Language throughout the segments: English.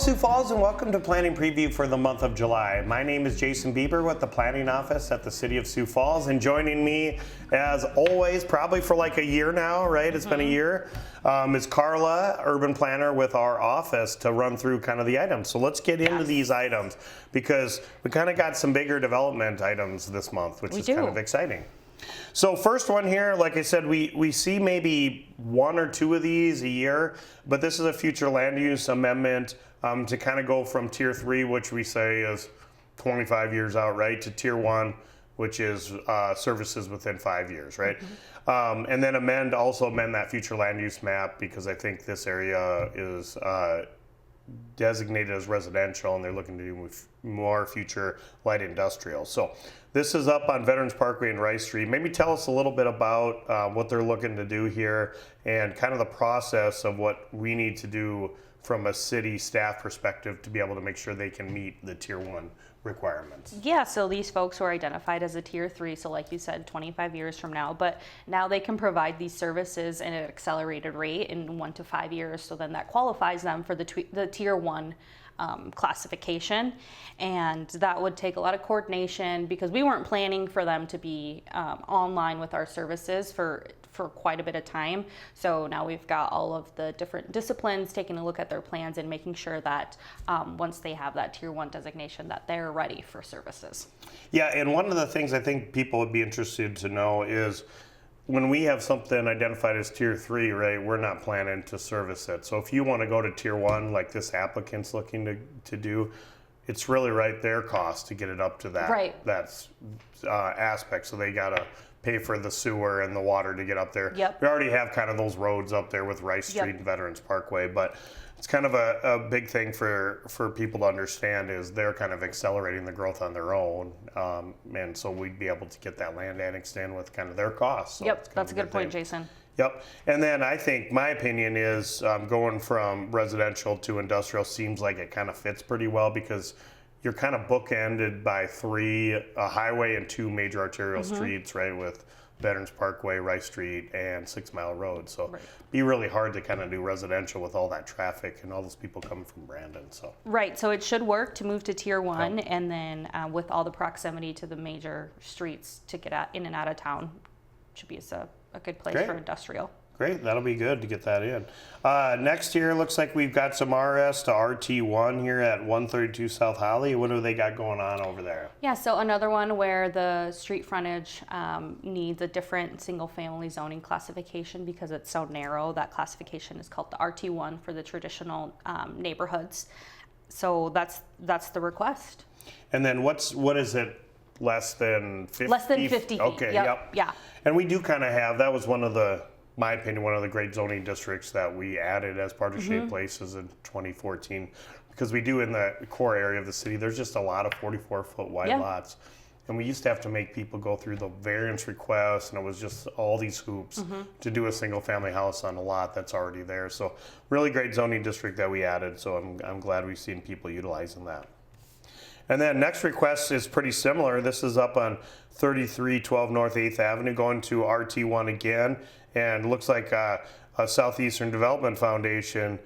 Sioux Falls, and welcome to Planning Preview for the month of July. My name is Jason Bieber with the Planning Office at the City of Sioux Falls, and joining me, as always, probably for like a year now, right? It's been a year, is Karla, urban planner with our office, to run through kind of the items. So let's get into these items, because we kind of got some bigger development items this month, which is kind of exciting. So first one here, like I said, we see maybe one or two of these a year, but this is a future land use amendment to kind of go from Tier 3, which we say is 25 years out, right, to Tier 1, which is services within 5 years, right? And then also amend that future land use map, because I think this area is designated as residential, and they're looking to do more future light industrial. So this is up on Veterans Parkway and Rice Street. Maybe tell us a little bit about what they're looking to do here, and kind of the process of what we need to do from a city staff perspective to be able to make sure they can meet the Tier 1 requirements. Yeah, so these folks were identified as a Tier 3, so like you said, 25 years from now, but now they can provide these services at an accelerated rate in 1 to 5 years, so then that qualifies them for the Tier 1 classification. And that would take a lot of coordination, because we weren't planning for them to be online with our services for quite a bit of time. So now we've got all of the different disciplines taking a look at their plans and making sure that once they have that Tier 1 designation, that they're ready for services. Yeah, and one of the things I think people would be interested to know is, when we have something identified as Tier 3, right, we're not planning to service it. So if you want to go to Tier 1, like this applicant's looking to do, it's really right their cost to get it up to that, that aspect. So they got to pay for the sewer and the water to get up there. Yep. We already have kind of those roads up there with Rice Street and Veterans Parkway, but it's kind of a big thing for people to understand, is they're kind of accelerating the growth on their own. And so we'd be able to get that land annexed in with kind of their costs. So that's a good point, Jason. Yep. And then I think my opinion is going from residential to industrial seems like it kind of fits pretty well, because you're kind of bookended by a highway and 2 major arterial streets, right, with Veterans Parkway, Rice Street, and 6 Mile Road. So it'd be really hard to kind of do residential with all that traffic and all those people coming from Brandon. So so it should work to move to Tier 1, and then with all the proximity to the major streets to get in and out of town, should be a good place for industrial. Great, that'll be good to get that in. Next here, looks like we've got some RS to RT1 here at 132 South Holly. What do they got going on over there? Yeah, so another one where the street frontage needs a different single-family zoning classification, because it's so narrow. That classification is called the RT1 for the traditional neighborhoods. So that's the request. And then what is it? Less than 50? Less than 50 feet. Okay, Yeah. And we do kind of have, that was one of my opinion, one of the great zoning districts that we added as part of Shade Places in 2014, because we do, in the core area of the city, there's just a lot of 44-foot wide lots. And we used to have to make people go through the variance requests, and it was just all these hoops to do a single family house on a lot that's already there. So really great zoning district that we added. So I'm glad we've seen people utilizing that. And then next request is pretty similar. This is up on 3312 North 8th Avenue, going to RT1 again. And looks like a Southeastern Development Foundation,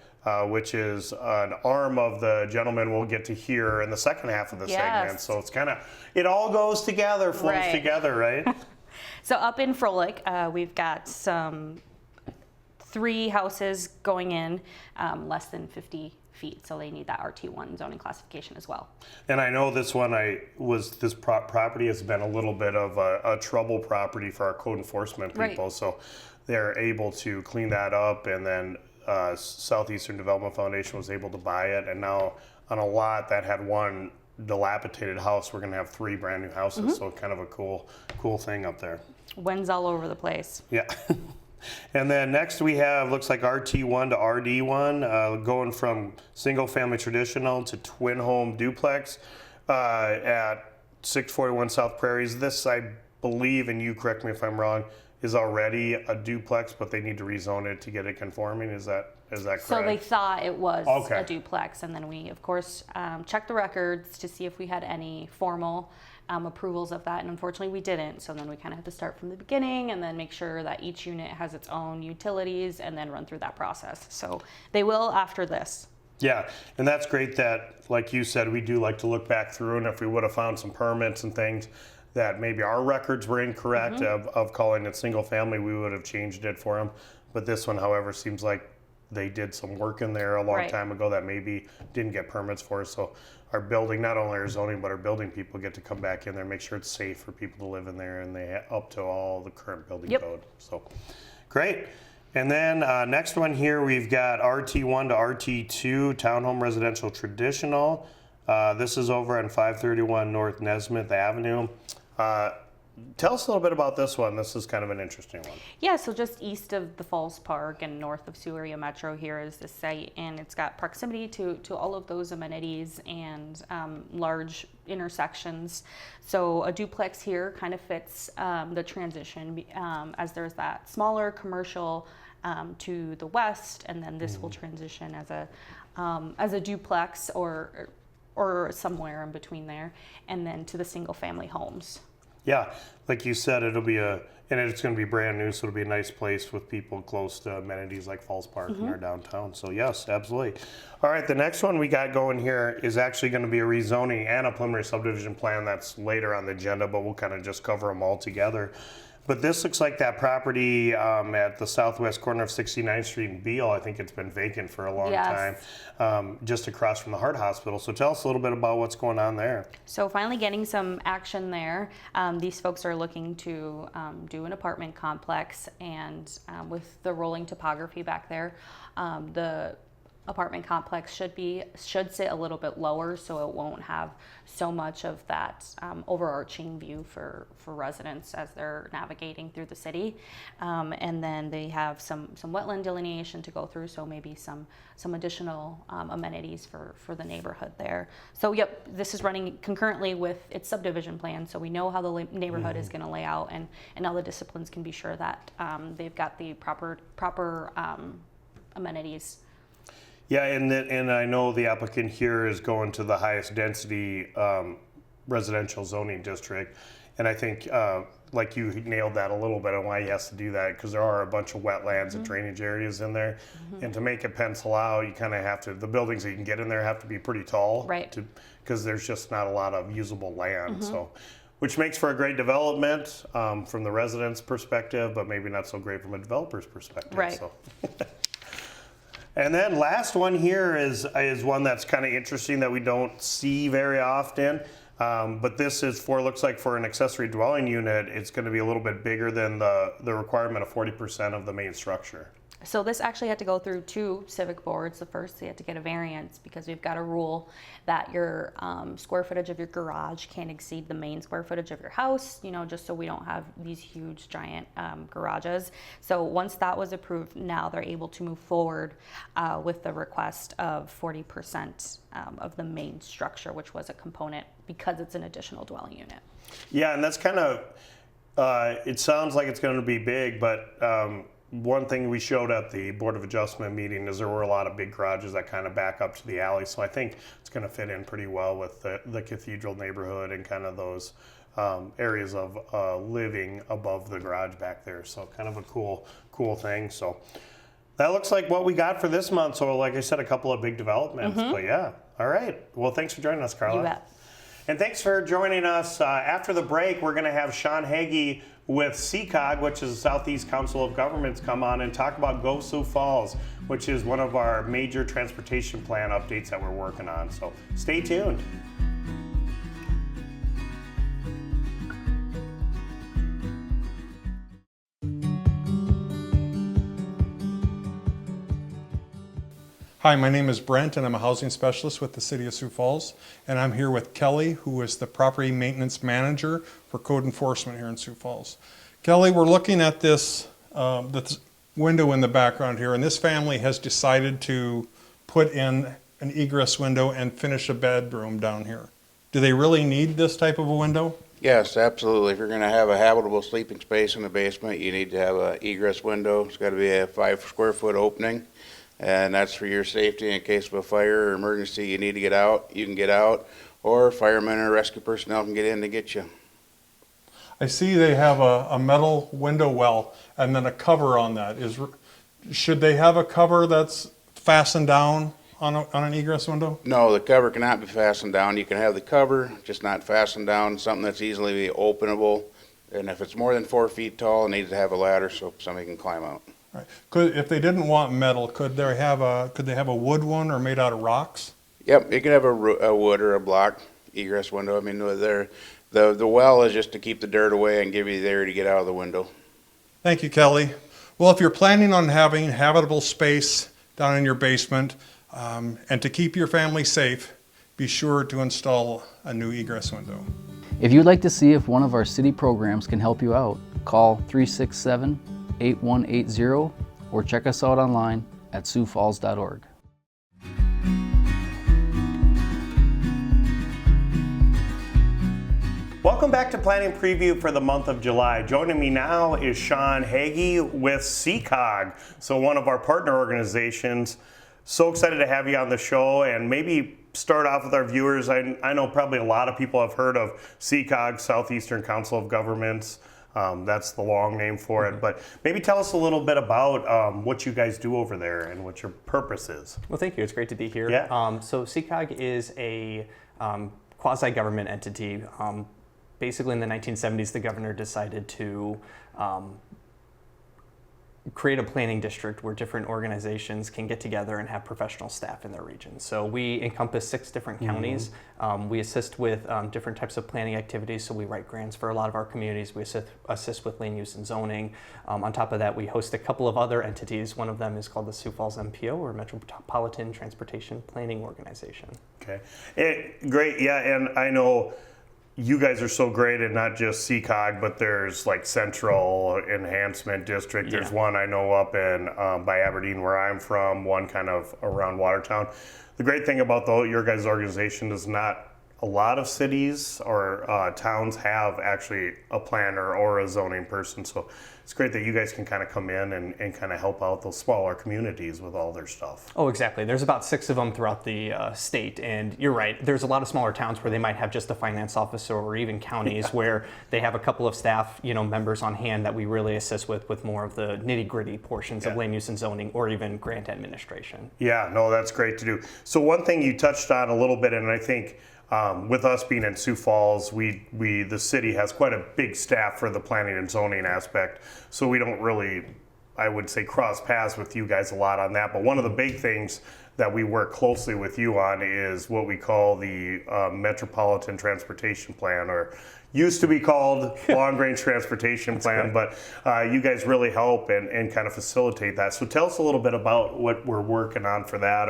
which is an arm of the gentleman we'll get to hear in the second half of the segment. So it's kind of, it all goes together, flows together, right? So up in Frolic, we've got 3 houses going in, less than 50 feet, so they need that RT1 zoning classification as well. And I know this one, this property has been a little bit of a trouble property for our code enforcement people, so they're able to clean that up, and then Southeastern Development Foundation was able to buy it, and now on a lot that had 1 dilapidated house, we're going to have 3 brand new houses, so kind of a cool thing up there. Winds all over the place. Yeah. And then next we have, looks like RT1 to RD1, going from single family traditional to twin home duplex at 641 South Prairies. This, I believe, and you correct me if I'm wrong, is already a duplex, but they need to rezone it to get it conforming. Is that correct? So they thought it was a duplex, and then we, of course, checked the records to see if we had any formal approvals of that, and unfortunately we didn't. So then we kind of had to start from the beginning and then make sure that each unit has its own utilities and then run through that process. So they will after this. Yeah, and that's great that, like you said, we do like to look back through, and if we would have found some permits and things that maybe our records were incorrect of calling it single family, we would have changed it for them. But this one, however, seems like they did some work in there a long time ago that maybe didn't get permits for. So our building, not only our zoning, but our building people get to come back in there and make sure it's safe for people to live in there, and they up to all the current building code. So great. And then next one here, we've got RT1 to RT2, Townhome Residential Traditional. This is over on 531 North Nesmith Avenue. Tell us a little bit about this one. This is kind of an interesting one. Yeah, so just east of the Falls Park and north of Sioux Area Metro here is the site, and it's got proximity to all of those amenities and large intersections. So a duplex here kind of fits the transition as there's that smaller commercial to the west, and then this will transition as a duplex or somewhere in between there, and then to the single family homes. Yeah, like you said, and it's going to be brand new, so it'll be a nice place with people close to amenities like Falls Park in our downtown. So yes, absolutely. All right, the next one we got going here is actually going to be a rezoning and a preliminary subdivision plan. That's later on the agenda, but we'll kind of just cover them all together. But this looks like that property at the southwest corner of 69th Street in Beale. I think it's been vacant for a long time, just across from the Heart Hospital. So tell us a little bit about what's going on there. So finally getting some action there. These folks are looking to do an apartment complex, and with the rolling topography back there, the apartment complex should sit a little bit lower, so it won't have so much of that overarching view for residents as they're navigating through the city. And then they have some wetland delineation to go through, so maybe some additional amenities for the neighborhood there. So yep, this is running concurrently with its subdivision plan, so we know how the neighborhood is going to lay out, and all the disciplines can be sure that they've got the proper amenities. Yeah, and I know the applicant here is going to the highest density residential zoning district, and I think like you nailed that a little bit on why he has to do that, because there are a bunch of wetlands and drainage areas in there, and to make it pencil out, you kind of have to, the buildings that you can get in there have to be pretty tall, right? Because there's just not a lot of usable land, so. Which makes for a great development from the residents' perspective, but maybe not so great from a developer's perspective. Right. So. And then last one here is one that's kind of interesting that we don't see very often. But this is looks like for an accessory dwelling unit, it's going to be a little bit bigger than the requirement of 40% of the main structure. So this actually had to go through 2 civic boards. The first, they had to get a variance because we've got a rule that your square footage of your garage can't exceed the main square footage of your house, just so we don't have these huge giant garages. So once that was approved, now they're able to move forward with the request of 40% of the main structure, which was a component because it's an additional dwelling unit. Yeah, and that's kind of, it sounds like it's going to be big, but one thing we showed at the Board of Adjustment meeting is there were a lot of big garages that kind of back up to the alley. So I think it's going to fit in pretty well with the Cathedral neighborhood and kind of those areas of living above the garage back there. So kind of a cool thing. So that looks like what we got for this month. So like I said, a couple of big developments. But yeah, all right. Well, thanks for joining us, Karla. You bet. And thanks for joining us. After the break, we're going to have Sean Hegyi with CCOG, which is the Southeast Council of Governments, come on and talk about Go Sioux Falls, which is one of our major transportation plan updates that we're working on. So stay tuned. Hi, my name is Brent, and I'm a housing specialist with the City of Sioux Falls, and I'm here with Kelly, who is the property maintenance manager for code enforcement here in Sioux Falls. Kelly, we're looking at this window in the background here, and this family has decided to put in an egress window and finish a bedroom down here. Do they really need this type of a window? Yes, absolutely. If you're going to have a habitable sleeping space in the basement, you need to have an egress window. It's got to be a 5 square foot opening. And that's for your safety in case of a fire or emergency. You need to get out, you can get out, or firemen or rescue personnel can get in to get you. I see they have a metal window well and then a cover on that. Should they have a cover that's fastened down on an egress window? No, the cover cannot be fastened down. You can have the cover, just not fastened down, something that's easily openable. And if it's more than 4 feet tall, it needs to have a ladder so somebody can climb out. Right. If they didn't want metal, could they have a wood one or made out of rocks? Yep, you can have a wood or a block egress window. I mean, the well is just to keep the dirt away and give you the area to get out of the window. Thank you, Kelly. Well, if you're planning on having habitable space down in your basement and to keep your family safe, be sure to install a new egress window. If you'd like to see if one of our city programs can help you out, call 367-8180 or check us out online at siouxfalls.org. Welcome back to Planning Preview for the month of July. Joining me now is Sean Hegyi with CCOG, so one of our partner organizations. So excited to have you on the show, and maybe start off with our viewers. I know probably a lot of people have heard of CCOG, Southeastern Council of Governments. That's the long name for it, but maybe tell us a little bit about what you guys do over there and what your purpose is. Well, thank you. It's great to be here. Yeah. So CCOG is a quasi-government entity. Basically, in the 1970s, the governor decided to create a planning district where different organizations can get together and have professional staff in their region. So we encompass 6 different counties. We assist with different types of planning activities. So we write grants for a lot of our communities. We assist with land use and zoning. On top of that, we host a couple of other entities. One of them is called the Sioux Falls MPO, or Metropolitan Transportation Planning Organization. Okay, great. Yeah, and I know you guys are so great at not just CCOG, but there's like Central Enhancement District. There's one I know up in by Aberdeen where I'm from, one kind of around Watertown. The great thing about your guys' organization is not a lot of cities or towns have actually a planner or a zoning person. So it's great that you guys can kind of come in and kind of help out those smaller communities with all their stuff. Oh, exactly. There's about 6 of them throughout the state. And you're right, there's a lot of smaller towns where they might have just a finance officer, or even counties where they have a couple of staff, members on hand that we really assist with more of the nitty-gritty portions of land use and zoning, or even grant administration. Yeah, no, that's great to do. So one thing you touched on a little bit, and I think with us being in Sioux Falls, the city has quite a big staff for the planning and zoning aspect. So we don't really, I would say, cross paths with you guys a lot on that. But one of the big things that we work closely with you on is what we call the Metropolitan Transportation Plan, or used to be called Long Range Transportation Plan, but you guys really help and kind of facilitate that. So tell us a little bit about what we're working on for that,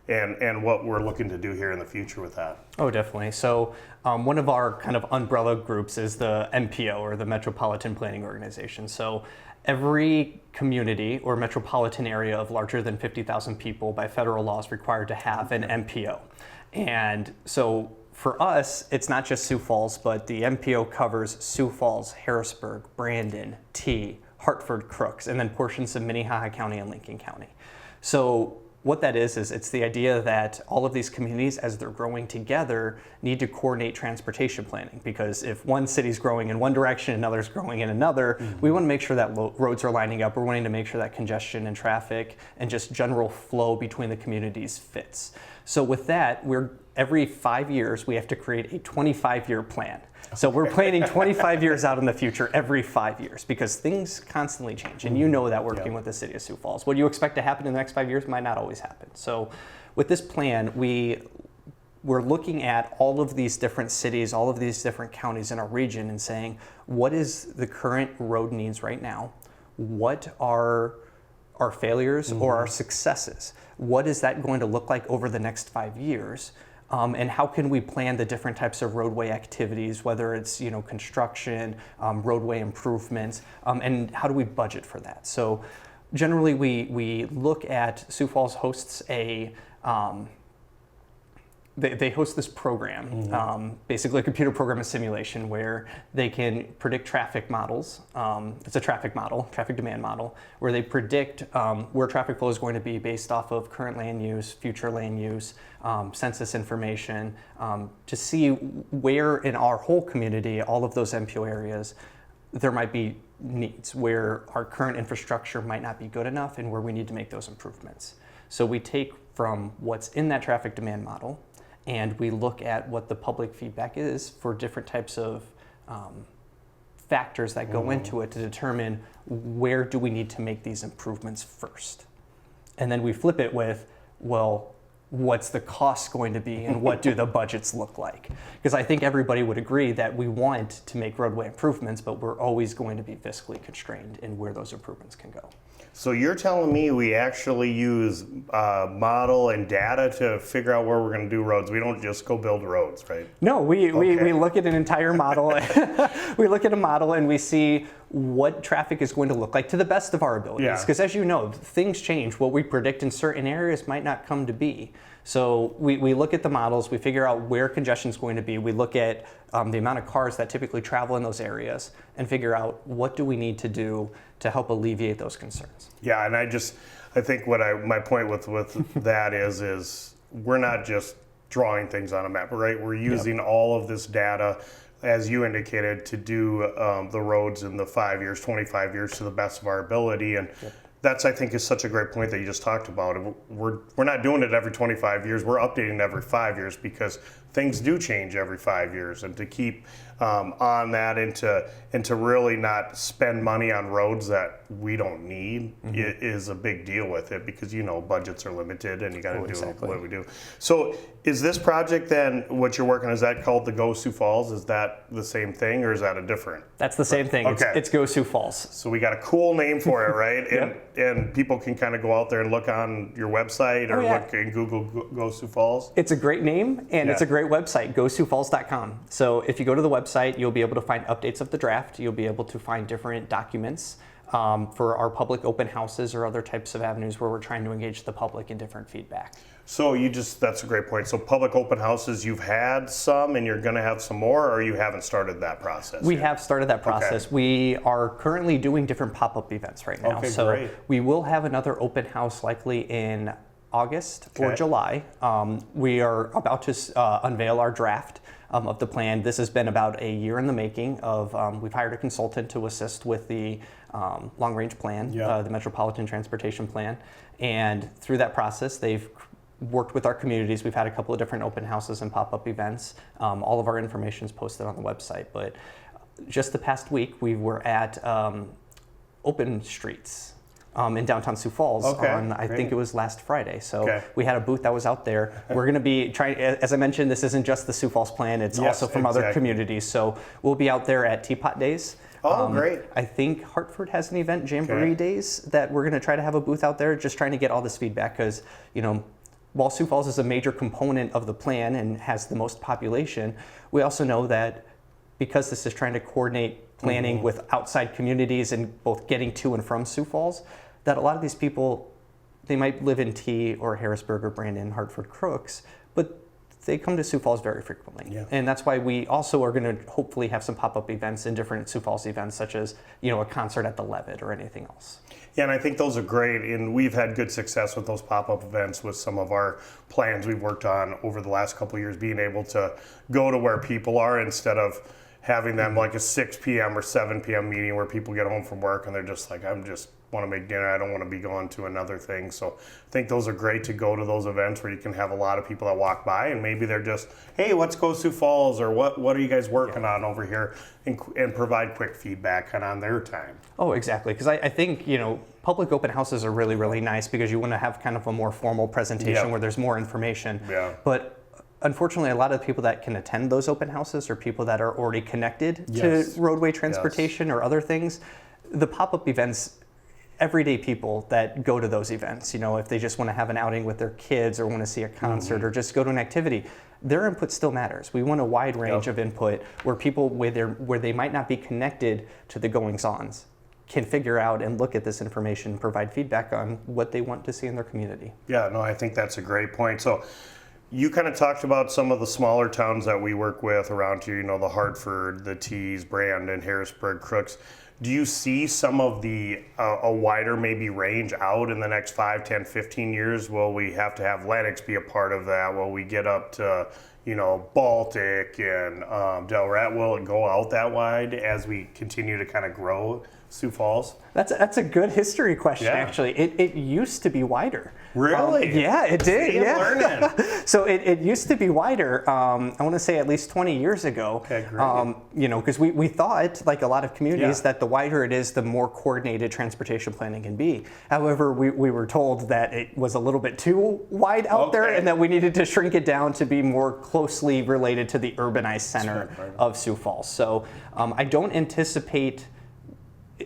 and what we're looking to do here in the future with that. Oh, definitely. So one of our kind of umbrella groups is the MPO, or the Metropolitan Planning Organization. So every community or metropolitan area of larger than 50,000 people by federal law is required to have an MPO. And so for us, it's not just Sioux Falls, but the MPO covers Sioux Falls, Harrisburg, Brandon, T, Hartford, Crooks, and then portions of Minnehaha County and Lincoln County. So what that is it's the idea that all of these communities, as they're growing together, need to coordinate transportation planning, because if one city's growing in one direction, another's growing in another, we want to make sure that roads are lining up. We're wanting to make sure that congestion and traffic and just general flow between the communities fits. So with that, every 5 years, we have to create a 25-year plan. So we're planning 25 years out in the future every 5 years, because things constantly change. And you know that working with the city of Sioux Falls. What you expect to happen in the next 5 years might not always happen. So with this plan, we're looking at all of these different cities, all of these different counties in our region, and saying, what is the current road needs right now? What are our failures or our successes? What is that going to look like over the next 5 years? And how can we plan the different types of roadway activities, whether it's construction, roadway improvements, and how do we budget for that? So generally we look at, Sioux Falls hosts they host this program, basically a computer program of simulation, where they can predict traffic models. It's a traffic demand model, where they predict where traffic flow is going to be based off of current land use, future land use, census information, to see where in our whole community, all of those MPO areas, there might be needs, where our current infrastructure might not be good enough and where we need to make those improvements. So we take from what's in that traffic demand model, and we look at what the public feedback is for different types of factors that go into it to determine where do we need to make these improvements first. And then we flip it with, well, what's the cost going to be and what do the budgets look like? Because I think everybody would agree that we want to make roadway improvements, but we're always going to be fiscally constrained in where those improvements can go. So you're telling me we actually use model and data to figure out where we're going to do roads. We don't just go build roads, right? No, we look at an entire model. We look at a model and we see what traffic is going to look like to the best of our abilities. Yeah. Because as you know, things change. What we predict in certain areas might not come to be. So we look at the models, we figure out where congestion is going to be. We look at the amount of cars that typically travel in those areas and figure out what do we need to do to help alleviate those concerns. Yeah, and I think my point with that is we're not just drawing things on a map, right? We're using all of this data, as you indicated, to do the roads in the 5 years, 25 years to the best of our ability. And that's, I think, is such a great point that you just talked about. We're not doing it every 25 years. We're updating every 5 years because things do change every 5 years. And to keep on that and to really not spend money on roads that we don't need is a big deal with it, because budgets are limited and you got to do what we do. So is this project then, what you're working on, is that called the Go Sioux Falls? Is that the same thing or is that a different? That's the same thing. Okay. It's Go Sioux Falls. So we got a cool name for it, right? And people can kind of go out there and look on your website or look in Google Go Sioux Falls. It's a great name and it's a great website, gosiouxfalls.com. So if you go to the website, you'll be able to find updates of the draft. You'll be able to find different documents for our public open houses or other types of avenues where we're trying to engage the public in different feedback. So that's a great point. So public open houses, you've had some and you're going to have some more, or you haven't started that process We yet? have started that process. Okay. We are currently doing different pop-up events right now. Okay, so great. we will have another open house likely in August or Okay. July. We are about to unveil our draft of the plan. This has been about a year in the making of, we've hired a consultant to assist with the long-range plan, the Metropolitan Transportation Plan. And through that process, they've worked with our communities. We've had a couple of different open houses and pop-up events. All of our information is posted on the website. But just the past week, we were at Open Streets in downtown Sioux Falls on, I think it was last Friday. So we had a booth that was out there. We're going to be trying, as I mentioned, this isn't just the Sioux Falls Plan, it's also from other communities. So we'll be out there at Teapot Days. Oh, great. I think Hartford has an event, Jamboree Days, that we're going to try to have a booth out there, just trying to get all this feedback because, while Sioux Falls is a major component of the plan and has the most population, we also know that because this is trying to coordinate planning with outside communities and both getting to and from Sioux Falls, that a lot of these people, they might live in T or Harrisburg or Brandon, Hartford, Crooks, but they come to Sioux Falls very frequently. Yeah. And that's why we also are going to hopefully have some pop-up events and different Sioux Falls events, such as, a concert at the Levitt or anything else. Yeah, and I think those are great, and we've had good success with those pop-up events with some of our plans we've worked on over the last couple of years, being able to go to where people are instead of having them like a 6 p.m. or 7 p.m. meeting where people get home from work and they're just like, I'm just want to make dinner, I don't want to be going to another thing. So I think those are great to go to those events where you can have a lot of people that walk by and maybe they're just, hey, let's go Sioux Falls, or what are you guys working on over here, and provide quick feedback kind of on their time. Oh, exactly. Because I think, public open houses are really, really nice because you want to have kind of a more formal presentation where there's more information. Yeah. But unfortunately, a lot of the people that can attend those open houses are people that are already connected to roadway transportation or other things. The pop-up events, everyday people that go to those events, if they just want to have an outing with their kids or want to see a concert or just go to an activity, their input still matters. We want a wide range of input where people, where they might not be connected to the goings-ons, can figure out and look at this information, provide feedback on what they want to see in their community. Yeah, no, I think that's a great point. So you kind of talked about some of the smaller towns that we work with around here, the Hartford, the Tees, Brandon, Harrisburg, Crooks. Do you see some of the, a wider maybe range out in the next 5, 10, 15 years? Will we have to have Lennox be a part of that? Will we get up to, Baltic and Delrat? Will it go out that wide as we continue to kind of grow Sioux Falls? That's a good history question, Yeah. actually. It used to to be wider. Really? Yeah, it did. See, I'm yeah. learning. So it used to be wider. I want to say at least 20 years ago. Okay, great. Because we thought, like a lot of communities, Yeah. that the wider it is, the more coordinated transportation planning can be. However, we were told that it was a little bit too wide out there, Okay. and that we needed to shrink it down to be more closely related to the urbanized center right. of Sioux Falls. So I don't anticipate.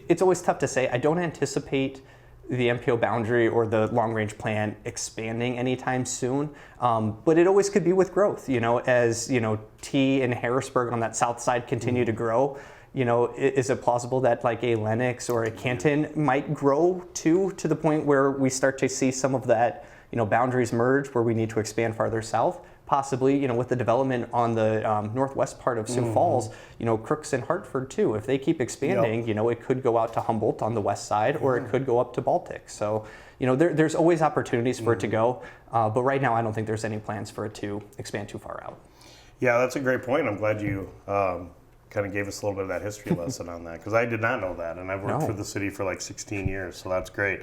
It's always tough to say. I don't anticipate the MPO boundary or the long-range plan expanding anytime soon, but it always could be with growth. As T and Harrisburg on that south side continue to grow. Is it plausible that like a Lenox or a Canton might grow to the point where we start to see some of that boundaries merge, where we need to expand farther south? Possibly, with the development on the northwest part of Sioux Falls, Crooks and Hartford too. If they keep expanding, it could go out to Humboldt on the west side, or it could go up to Baltic. So, there's always opportunities for it to go. But right now, I don't think there's any plans for it to expand too far out. Yeah, that's a great point. I'm glad you kind of gave us a little bit of that history lesson on that, because I did not know that, and I've worked No. for the city for like 16 years, so that's great.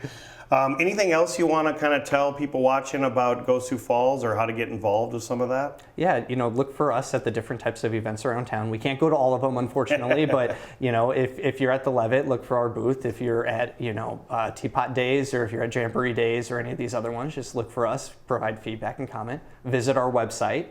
Anything else you want to kind of tell people watching about Go Sioux Falls, or how to get involved with some of that? Yeah, look for us at the different types of events around town. We can't go to all of them, unfortunately, but if you're at the Levitt, look for our booth. If you're at Teapot Days, or if you're at Jamboree Days, or any of these other ones, just look for us. Provide feedback and comment. Visit our website.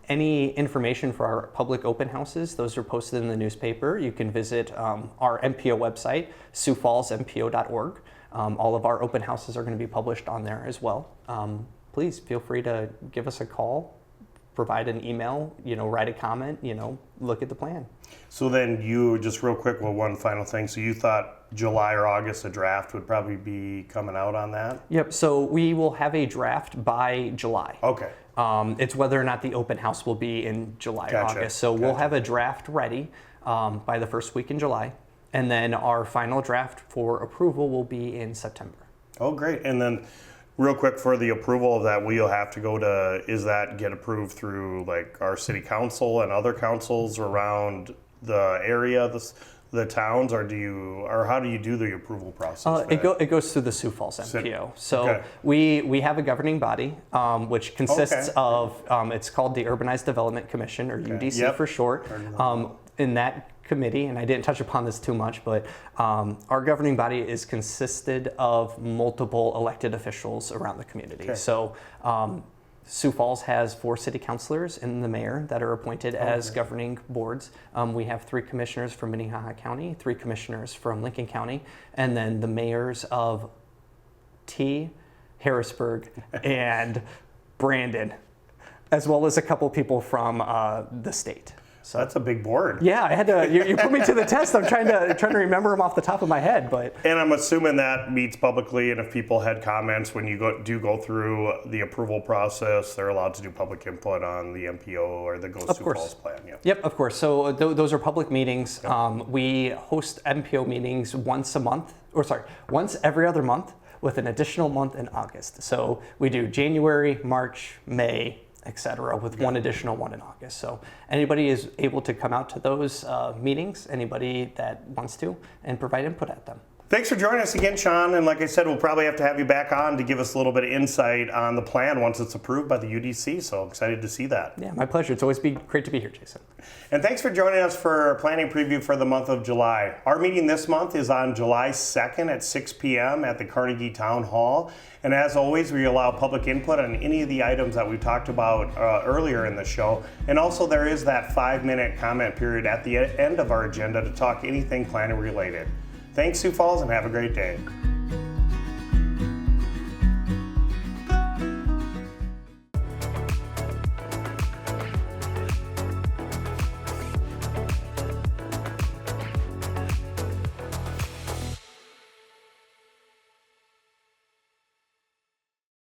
Any information for our public open houses, those are posted in the newspaper. You can visit our MPO website, siouxfallsmpo.org. All of our open houses are going to be published on there as well. Please feel free to give us a call, provide an email, write a comment, look at the plan. So then you, just real quick, one final thing. So you thought July or August, a draft would probably be coming out on that? Yep, so we will have a draft by July. Okay. It's whether or not the open house will be in July or Gotcha. August. So we'll Gotcha. have a draft ready by the first week in July. And then our final draft for approval will be in September. Oh, great. And then real quick, for the approval of that, we'll have to go to, is that get approved through like our city council and other councils around the area, the towns, or how do you do the approval process? for that? It goes through the Sioux Falls MPO. So okay. we have a governing body, which consists Okay. of, it's called the Urbanized Development Commission, or UDC Yep. for short. In that committee, and I didn't touch upon this too much, but our governing body is consisted of multiple elected officials around the community. Okay. So Sioux Falls has 4 city councilors and the mayor that are appointed as governing boards. We have 3 commissioners from Minnehaha County, 3 commissioners from Lincoln County, and then the mayors of T, Harrisburg, and Brandon, as well as a couple people from the state. So that's a big board. Yeah, I had to. You put me to the test. I'm trying to remember them off the top of my head, but. And I'm assuming that meets publicly, and if people had comments when you go through the approval process, they're allowed to do public input on the MPO or the Go Sioux Falls plan. Yeah. Yep, of course. So those are public meetings. Yep. We host MPO meetings once every other month, with an additional month in August. So we do January, March, May, etc., with one additional one in August. So anybody is able to come out to those meetings, anybody that wants to, and provide input at them. Thanks for joining us again, Sean. And like I said, we'll probably have to have you back on to give us a little bit of insight on the plan once it's approved by the UDC. So excited to see that. Yeah, my pleasure. It's always great to be here, Jason. And thanks for joining us for our planning preview for the month of July. Our meeting this month is on July 2nd at 6 p.m. at the Carnegie Town Hall. And as always, we allow public input on any of the items that we talked about earlier in the show. And also there is that 5-minute comment period at the end of our agenda to talk anything planning related. Thanks, Sioux Falls, and have a great day.